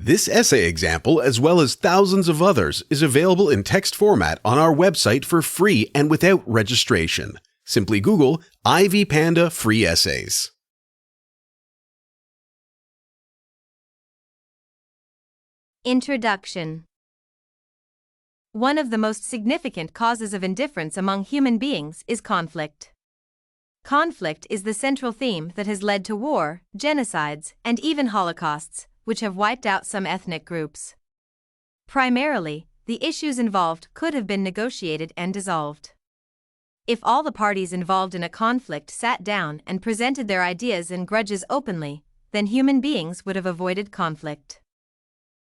This essay example, as well as thousands of others, is available in text format on our website for free and without registration. Simply Google Ivy Panda Free Essays. Introduction. One of the most significant causes of indifference among human beings is conflict. Conflict is the central theme that has led to war, genocides, and even holocausts, which have wiped out some ethnic groups. Primarily, the issues involved could have been negotiated and dissolved. If all the parties involved in a conflict sat down and presented their ideas and grudges openly, then human beings would have avoided conflict.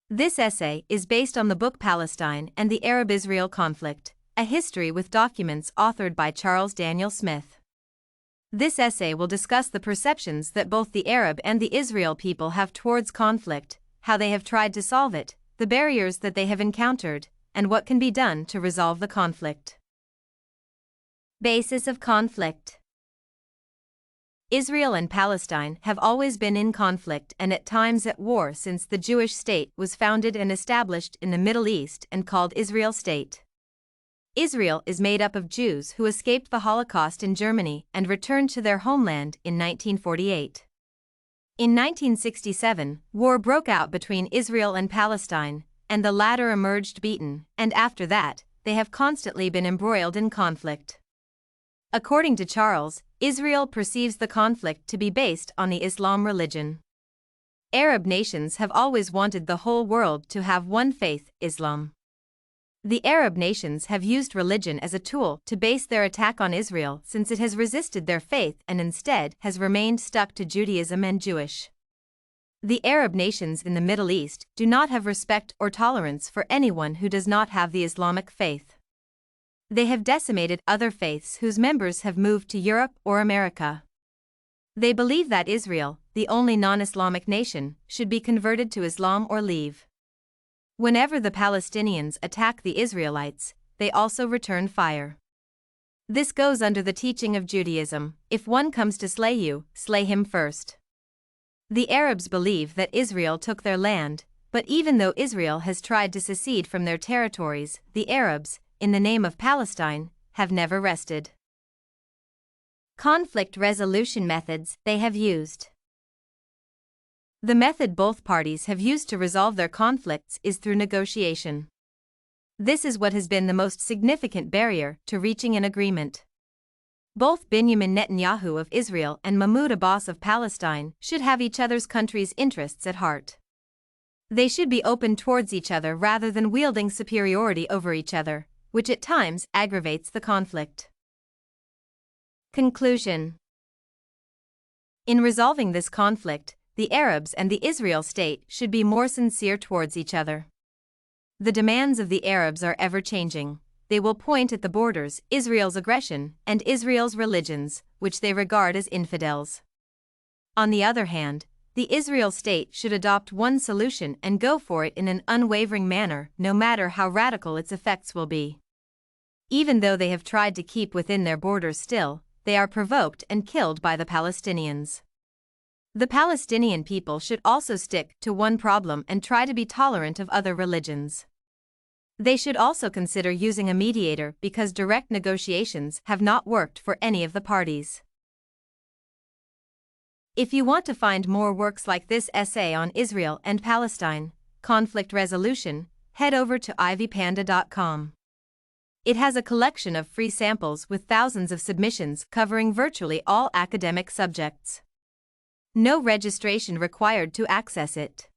This essay is based on the book Palestine and the Arab-Israel Conflict, a history with documents authored by Charles Daniel Smith. This essay will discuss the perceptions that both the Arab and the Israel people have towards conflict, how they have tried to solve it, the barriers that they have encountered, and what can be done to resolve the conflict. Basis of conflict. Israel and Palestine have always been in conflict and at times at war since the Jewish state was founded and established in the Middle East and called Israel State. Israel is made up of Jews who escaped the Holocaust in Germany and returned to their homeland in 1948. In 1967, war broke out between Israel and Palestine, and the latter emerged beaten, and after that, they have constantly been embroiled in conflict. According to Charles, Israel perceives the conflict to be based on the Islam religion. Arab nations have always wanted the whole world to have one faith, Islam. The Arab nations have used religion as a tool to base their attack on Israel since it has resisted their faith and instead has remained stuck to Judaism and Jewish. The Arab nations in the Middle East do not have respect or tolerance for anyone who does not have the Islamic faith. They have decimated other faiths whose members have moved to Europe or America. They believe that Israel, the only non-Islamic nation, should be converted to Islam or leave. Whenever the Palestinians attack the Israelites, they also return fire. This goes under the teaching of Judaism: if one comes to slay you, slay him first. The Arabs believe that Israel took their land, but even though Israel has tried to secede from their territories, the Arabs, in the name of Palestine, have never rested. Conflict resolution methods they have used. The method both parties have used to resolve their conflicts is through negotiation. This is what has been the most significant barrier to reaching an agreement. Both Benjamin Netanyahu of Israel and Mahmoud Abbas of Palestine should have each other's country's interests at heart. They should be open towards each other rather than wielding superiority over each other, which at times aggravates the conflict. Conclusion. In resolving this conflict, the Arabs and the Israel state should be more sincere towards each other. The demands of the Arabs are ever-changing. They will point at the borders, Israel's aggression, and Israel's religions, which they regard as infidels. On the other hand, the Israel state should adopt one solution and go for it in an unwavering manner, no matter how radical its effects will be. Even though they have tried to keep within their borders still, they are provoked and killed by the Palestinians. The Palestinian people should also stick to one problem and try to be tolerant of other religions. They should also consider using a mediator because direct negotiations have not worked for any of the parties. If you want to find more works like this essay on Israel and Palestine, conflict resolution, head over to ivypanda.com. It has a collection of free samples with thousands of submissions covering virtually all academic subjects. No registration required to access it.